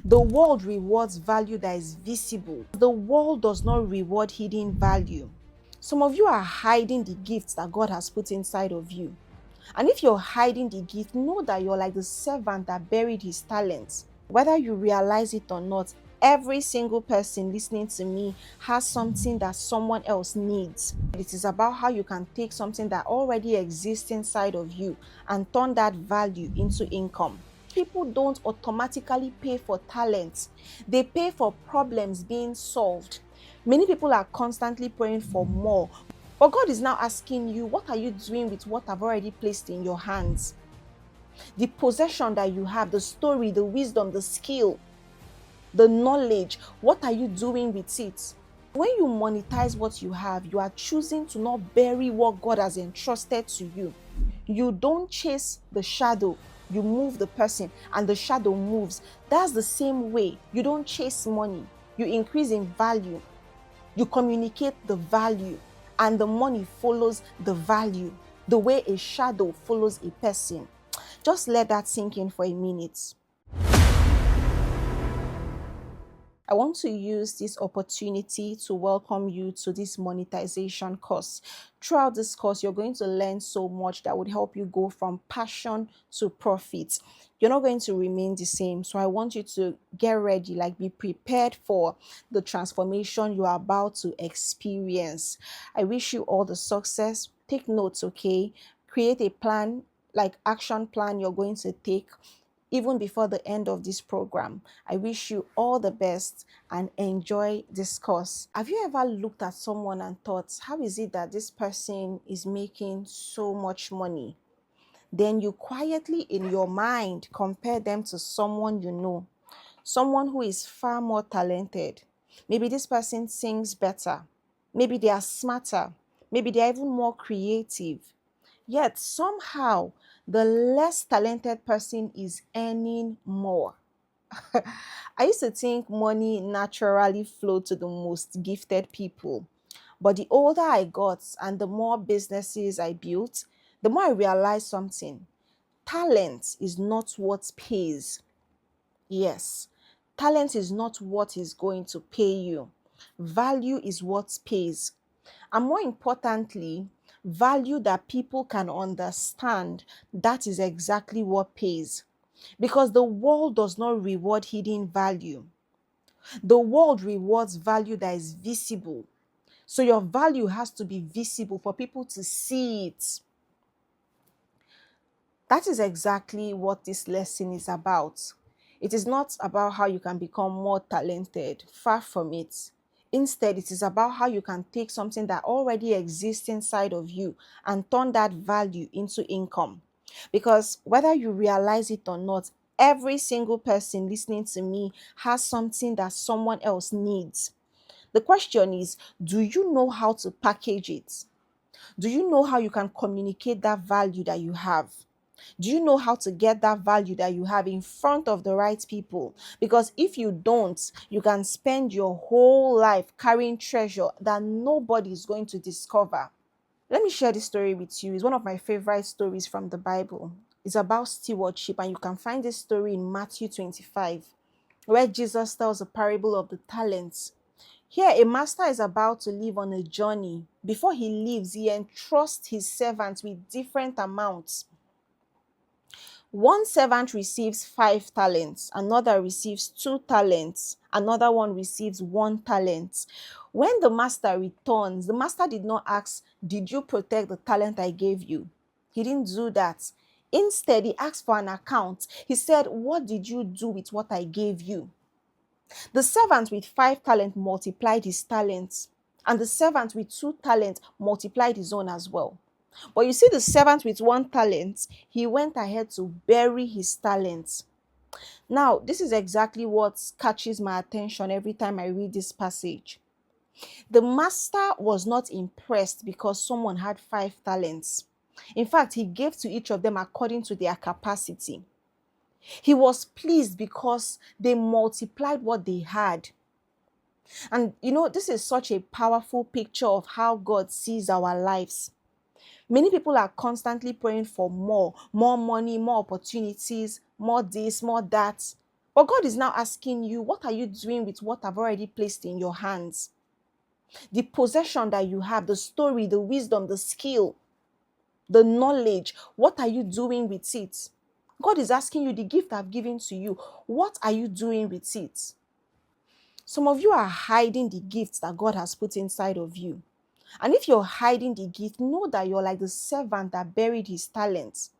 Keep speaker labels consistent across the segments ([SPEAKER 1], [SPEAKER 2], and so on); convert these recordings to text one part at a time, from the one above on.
[SPEAKER 1] The world rewards value that is visible. The world does not reward hidden value. Some of you are hiding the gifts that God has put inside of you. And if you're hiding the gift, know that you're like the servant that buried his talents. Whether you realize it or not, every single person listening to me has something that someone else needs. It is about how you can take something that already exists inside of you and turn that value into income. People don't automatically pay for talents, they pay for problems being solved. Many people are constantly praying for more, but God is now asking you, what are you doing with what I've already placed in your hands? The possession that you have, the story, the wisdom, the skill, the knowledge, what are you doing with it? When you monetize what you have, you are choosing to not bury what God has entrusted to you. You don't chase the shadow, you move the person, and the shadow moves. That's the same way. You don't chase money, you increase in value. You communicate the value, and the money follows the value, the way a shadow follows a person. Just let that sink in for a minute. I want to use this opportunity to welcome you to this monetization course. Throughout this course, you're going to learn so much that would help you go from passion to profit. You're not going to remain the same. So I want you to get ready, like be prepared for the transformation you are about to experience. I wish you all the success. Take notes, okay? Create a plan, like action plan you're going to take even before the end of this program. I wish you all the best and enjoy this course. Have you ever looked at someone and thought, how is it that this person is making so much money? Then you quietly in your mind compare them to someone you know, someone who is far more talented. Maybe this person sings better. Maybe they are smarter. Maybe they are even more creative. Yet somehow the less talented person is earning more. I used to think money naturally flowed to the most gifted people. But the older I got and the more businesses I built, the more I realized something. Talent is not what pays. Yes, talent is not what is going to pay you. Value is what pays. And more importantly, value that people can understand. That is exactly what pays. Because the world does not reward hidden value. The world rewards value that is visible. So your value has to be visible for people to see it. That is exactly what this lesson is about. It is not about how you can become more talented, far from it. Instead, it is about how you can take something that already exists inside of you and turn that value into income. Because whether you realize it or not, every single person listening to me has something that someone else needs. The question is, do you know how to package it? Do you know how you can communicate that value that you have? Do you know how to get that value that you have in front of the right people? Because if you don't, you can spend your whole life carrying treasure that nobody is going to discover. Let me share this story with you. It's one of my favorite stories from the Bible. It's about stewardship, and you can find this story in Matthew 25, where Jesus tells a parable of the talents. Here, a master is about to leave on a journey. Before he leaves, he entrusts his servants with different amounts. One servant receives 5 talents, another receives 2 talents, another one receives 1 talent. When the master returns, the master did not ask, did you protect the talent I gave you? He didn't do that. Instead, he asked for an account. He said, what did you do with what I gave you? The servant with 5 talents multiplied his talents, and the servant with 2 talents multiplied his own as well. But you see, the servant with 1 talent, he went ahead to bury his talents. Now, this is exactly what catches my attention every time I read this passage. The master was not impressed because someone had 5 talents. In fact, he gave to each of them according to their capacity. He was pleased because they multiplied what they had. And this is such a powerful picture of how God sees our lives. Many people are constantly praying for more money, more opportunities, more this, more that. But God is now asking you, what are you doing with what I've already placed in your hands? The possession that you have, the story, the wisdom, the skill, the knowledge, what are you doing with it? God is asking you, the gift I've given to you, what are you doing with it? Some of you are hiding the gifts that God has put inside of you. And if you're hiding the gift, know that you're like the servant that buried his talents.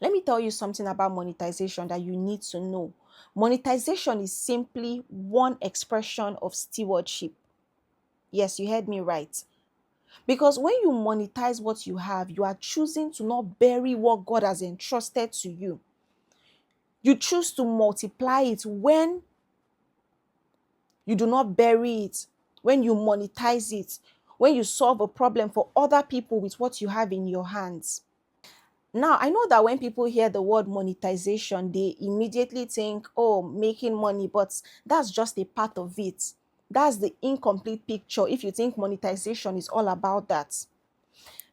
[SPEAKER 1] Let me tell you something about monetization that you need to know. Monetization is simply one expression of stewardship. Yes, you heard me right. Because when you monetize what you have, you are choosing to not bury what God has entrusted to you. You choose to multiply it when you do not bury it, when you monetize it, when you solve a problem for other people with what you have in your hands. Now, I know that when people hear the word monetization, they immediately think, oh, making money, but that's just a part of it. That's the incomplete picture if you think monetization is all about that.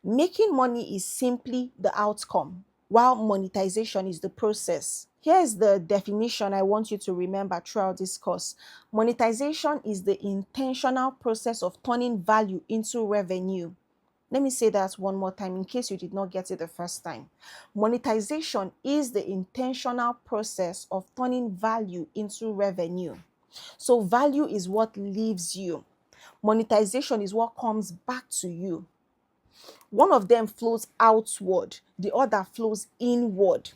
[SPEAKER 1] Making money is simply the outcome, while monetization is the process. Here's the definition I want you to remember throughout this course. Monetization is the intentional process of turning value into revenue. Let me say that one more time in case you did not get it the first time. Monetization is the intentional process of turning value into revenue. So value is what leaves you. Monetization is what comes back to you. One of them flows outward, the other flows inward.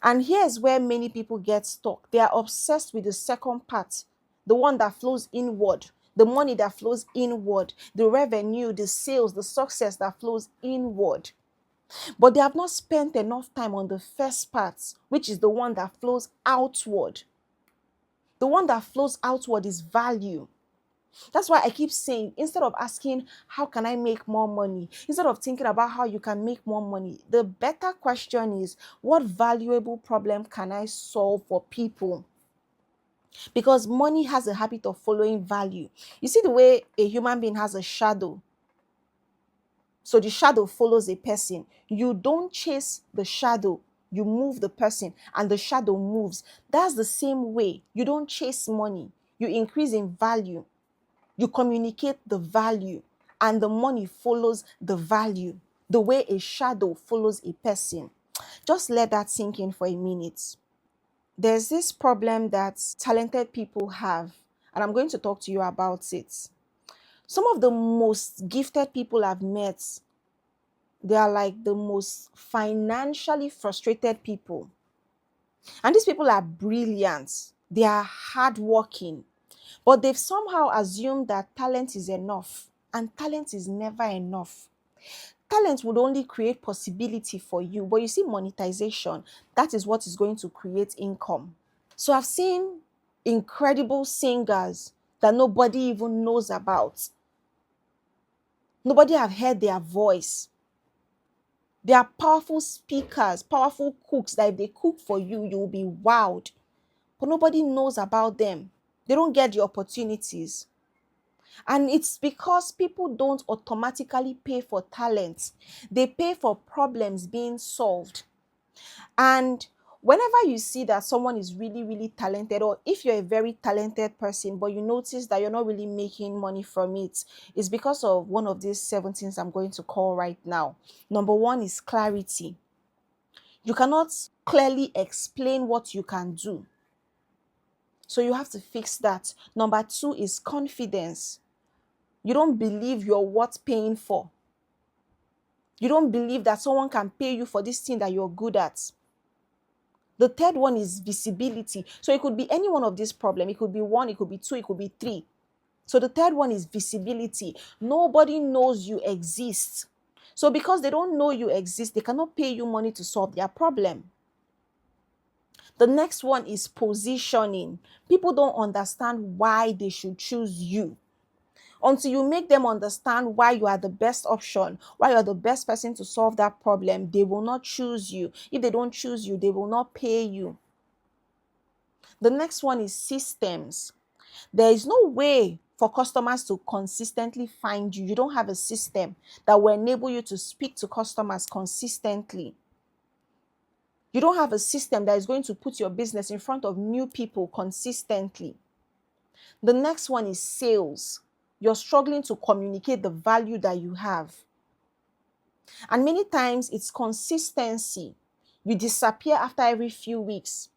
[SPEAKER 1] And here's where many people get stuck. They are obsessed with the second part, the one that flows inward, the money that flows inward, the revenue, the sales, the success that flows inward. But they have not spent enough time on the first part, which is the one that flows outward. The one that flows outward is value. That's why I keep saying, instead of asking, how can I make more money? Instead of thinking about how you can make more money, the better question is, what valuable problem can I solve for people? Because money has a habit of following value. You see the way a human being has a shadow. So the shadow follows a person. You don't chase the shadow. You move the person and the shadow moves. That's the same way. You don't chase money. You increase in value. You communicate the value and the money follows the value, the way a shadow follows a person. Just let that sink in for a minute. There's this problem that talented people have, and I'm going to talk to you about it. Some of the most gifted people I've met, they are like the most financially frustrated people. And these people are brilliant. They are hardworking. But they've somehow assumed that talent is enough, and talent is never enough. Talent would only create possibility for you, but you see, monetization, that is what is going to create income. So I've seen incredible singers that nobody even knows about. Nobody have heard their voice. They are powerful speakers, powerful cooks that if they cook for you, you will be wowed. But nobody knows about them. They don't get the opportunities. And it's because people don't automatically pay for talent. They pay for problems being solved. And whenever you see that someone is really, really talented, or if you're a very talented person, but you notice that you're not really making money from it, it's because of one of these 7 things I'm going to call right now. Number one is clarity. You cannot clearly explain what you can do. So you have to fix that. Number two is confidence. You don't believe you're worth paying for. You don't believe that someone can pay you for this thing that you're good at. The third one is visibility. So it could be any one of these problems. It could be one, it could be two, it could be three. So the third one is visibility. Nobody knows you exist. So because they don't know you exist, they cannot pay you money to solve their problem. The next one is positioning. People don't understand why they should choose you. Until you make them understand why you are the best option, why you're the best person to solve that problem, they will not choose you. If they don't choose you, they will not pay you. The next one is systems. There is no way for customers to consistently find you. You don't have a system that will enable you to speak to customers consistently. You don't have a system that is going to put your business in front of new people consistently. The next one is sales. You're struggling to communicate the value that you have. And many times it's consistency. You disappear after every few weeks.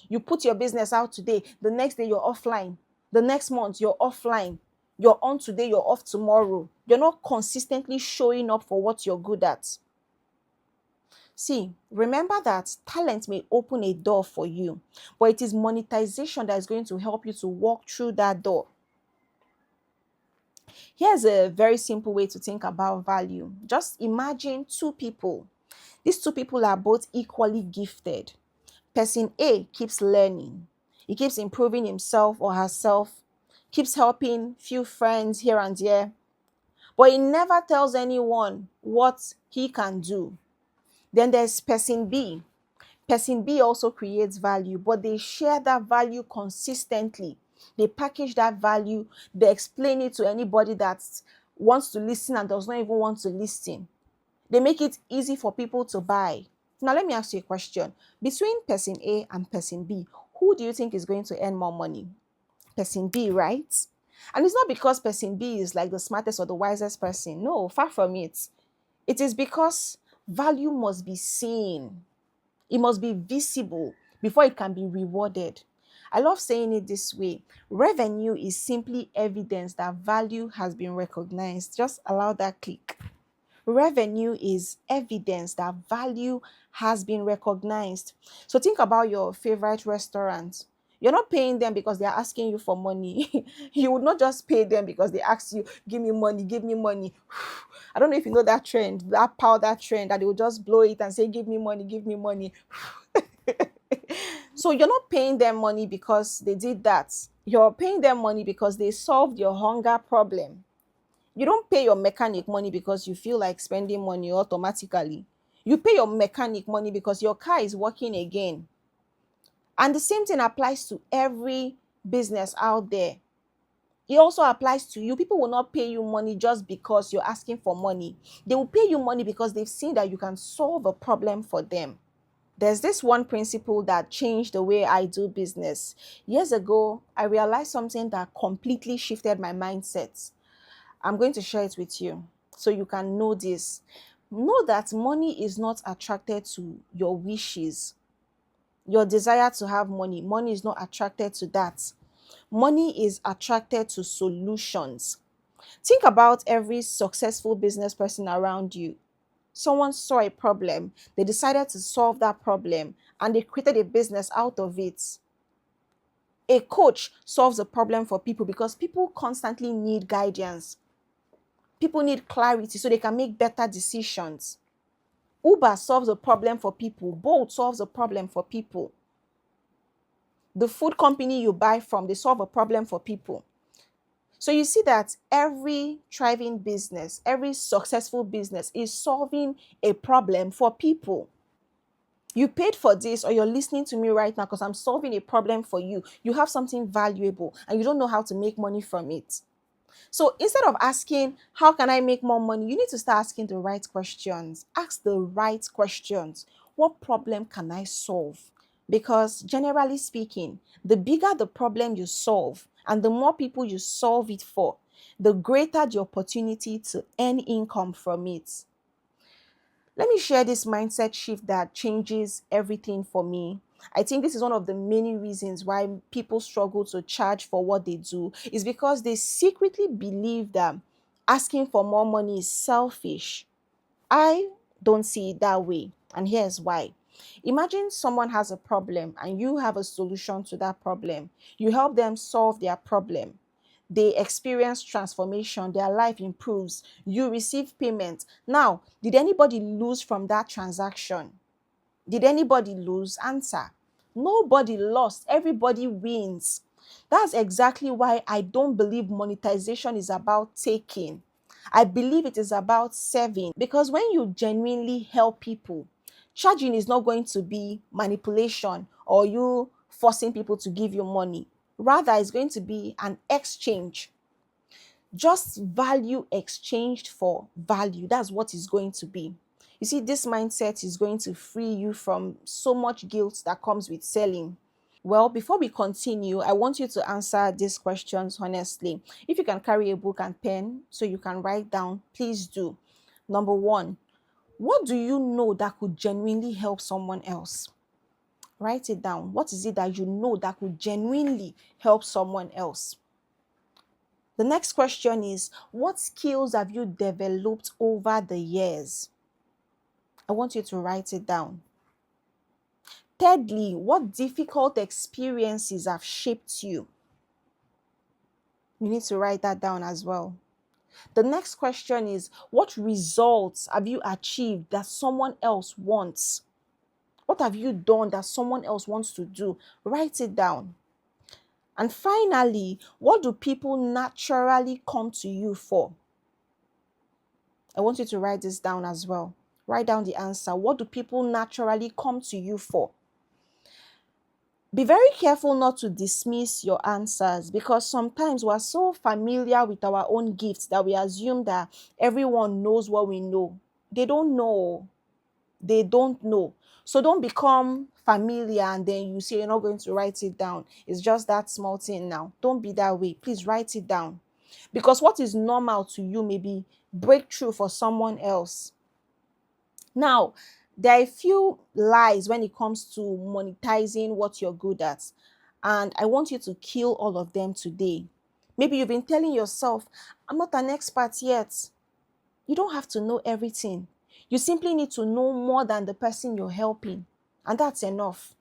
[SPEAKER 1] You put your business out today, the next day you're offline. The next month you're offline. You're on today, you're off tomorrow. You're not consistently showing up for what you're good at. See, remember that talent may open a door for you, but it is monetization that is going to help you to walk through that door. Here's a very simple way to think about value. Just imagine two people. These two people are both equally gifted. Person A keeps learning, he keeps improving himself or herself, keeps helping few friends here and there, but he never tells anyone what he can do. Then there's person B. Person B also creates value, but they share that value consistently. They package that value, they explain it to anybody that wants to listen and does not even want to listen. They make it easy for people to buy. Now, let me ask you a question. Between person A and person B, who do you think is going to earn more money? Person B, right? And it's not because person B is like the smartest or the wisest person. No, far from it. It is because value must be seen, it must be visible before it can be rewarded. I love saying it this way: revenue is simply evidence that value has been recognized. Just allow that click. Revenue is evidence that value has been recognized. So think about your favorite restaurant. You're not paying them because they're asking you for money. You would not just pay them because they ask you, give me money, give me money. I don't know if you know that trend, that powder trend, that they will just blow it and say, give me money, give me money. So you're not paying them money because they did that. You're paying them money because they solved your hunger problem. You don't pay your mechanic money because you feel like spending money automatically. You pay your mechanic money because your car is working again. And the same thing applies to every business out there. It also applies to you. People will not pay you money just because you're asking for money. They will pay you money because they've seen that you can solve a problem for them. There's this one principle that changed the way I do business. Years ago, I realized something that completely shifted my mindset. I'm going to share it with you so you can know this. Know that money is not attracted to your wishes, your desire to have money. Money is not attracted to that. Money is attracted to solutions. Think about every successful business person around you. Someone saw a problem, they decided to solve that problem, and they created a business out of it. A coach solves a problem for people because people constantly need guidance. People need clarity so they can make better decisions. Uber solves a problem for people. Bolt solves a problem for people. The food company you buy from, they solve a problem for people. So you see that every thriving business, every successful business is solving a problem for people. You paid for this, or you're listening to me right now because I'm solving a problem for you. You have something valuable and you don't know how to make money from it. So instead of asking, how can I make more money? You need to start asking the right questions. Ask the right questions. What problem can I solve? Because generally speaking, the bigger the problem you solve and the more people you solve it for, the greater the opportunity to earn income from it. Let me share this mindset shift that changes everything for me. I think this is one of the many reasons why people struggle to charge for what they do, is because they secretly believe that asking for more money is selfish. I don't see it that way, and here's why. Imagine someone has a problem and you have a solution to that problem. You help them solve their problem. They experience transformation, their life improves, you receive payment. Now, did anybody lose from that transaction? Did anybody lose? Answer: nobody lost. Everybody wins. That's exactly why I don't believe monetization is about taking. I believe it is about serving, because when you genuinely help people, charging is not going to be manipulation or you forcing people to give you money. Rather, it's going to be an exchange. Just value exchanged for value. That's what it's going to be. You see, this mindset is going to free you from so much guilt that comes with selling. Well, before we continue, I want you to answer these questions honestly. If you can carry a book and pen so you can write down, please do. Number one, what do you know that could genuinely help someone else? Write it down. What is it that you know that could genuinely help someone else? The next question is, what skills have you developed over the years? I want you to write it down. Thirdly, what difficult experiences have shaped you? You need to write that down as well. The next question is, what results have you achieved that someone else wants? What have you done that someone else wants to do? Write it down. And finally, what do people naturally come to you for? I want you to write this down as well. Write down the answer. What do people naturally come to you for? Be very careful not to dismiss your answers, because sometimes we're so familiar with our own gifts that we assume that everyone knows what we know. They don't know. They don't know. So don't become familiar and then you say you're not going to write it down. It's just that small thing now. Don't be that way. Please write it down. Because what is normal to you may be breakthrough for someone else. Now, there are a few lies when it comes to monetizing what you're good at. And I want you to kill all of them today. Maybe you've been telling yourself, I'm not an expert yet. You don't have to know everything. You simply need to know more than the person you're helping. And that's enough.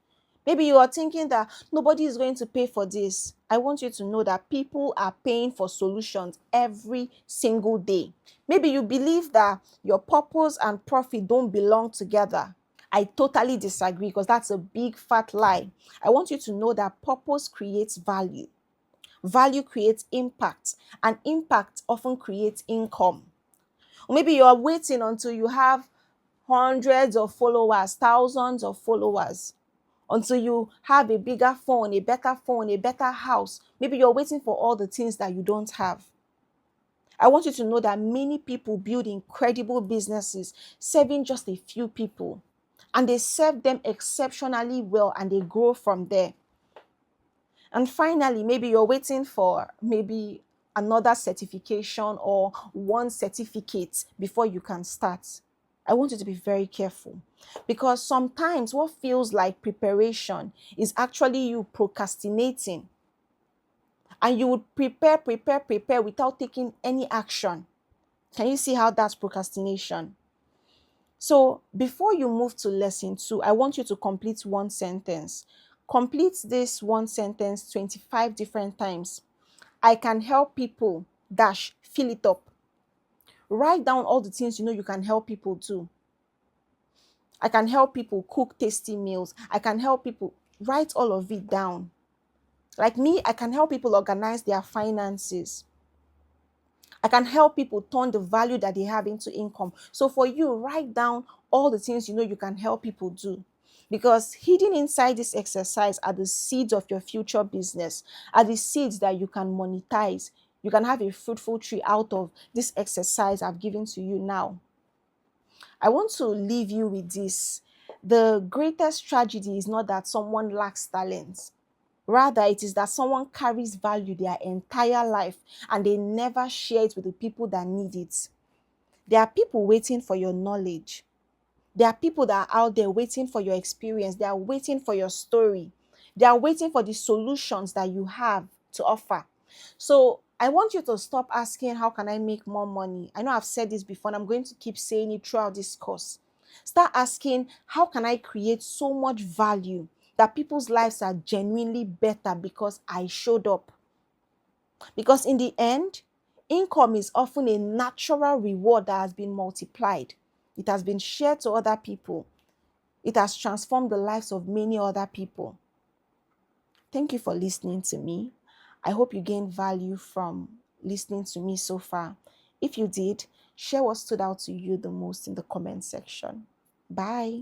[SPEAKER 1] Maybe you are thinking that nobody is going to pay for this. I want you to know that people are paying for solutions every single day. Maybe you believe that your purpose and profit don't belong together. I totally disagree, because that's a big fat lie. I want you to know that purpose creates value. Value creates impact, and impact often creates income. Or maybe you are waiting until you have hundreds of followers, thousands of followers, until you have a bigger phone, a better house. Maybe you're waiting for all the things that you don't have. I want you to know that many people build incredible businesses serving just a few people, and they serve them exceptionally well and they grow from there. And finally, maybe you're waiting for maybe another certification or one certificate before you can start. I want you to be very careful, because sometimes what feels like preparation is actually you procrastinating, and you would prepare without taking any action. Can you see how that's procrastination? So before you move to lesson 2, I want you to complete one sentence. Complete this one sentence 25 different times. I can help people dash, fill it up. Write down all the things you know you can help people do. I can help people cook tasty meals. I can help people. Write all of it down. Like me, I can help people organize their finances. I can help people turn the value that they have into income. So for you, write down all the things you know you can help people do. Because hidden inside this exercise are the seeds of your future business, are the seeds that you can monetize. You can have a fruitful tree out of this exercise I've given to you now. I want to leave you with this. The greatest tragedy is not that someone lacks talent. Rather, it is that someone carries value their entire life and they never share it with the people that need it. There are people waiting for your knowledge. There are people that are out there waiting for your experience. They are waiting for your story. They are waiting for the solutions that you have to offer. So I want you to stop asking, how can I make more money? I know I've said this before, and I'm going to keep saying it throughout this course. Start asking, how can I create so much value that people's lives are genuinely better because I showed up? Because in the end, income is often a natural reward that has been multiplied. It has been shared to other people. It has transformed the lives of many other people. Thank you for listening to me. I hope you gained value from listening to me so far. If you did, share what stood out to you the most in the comment section. Bye.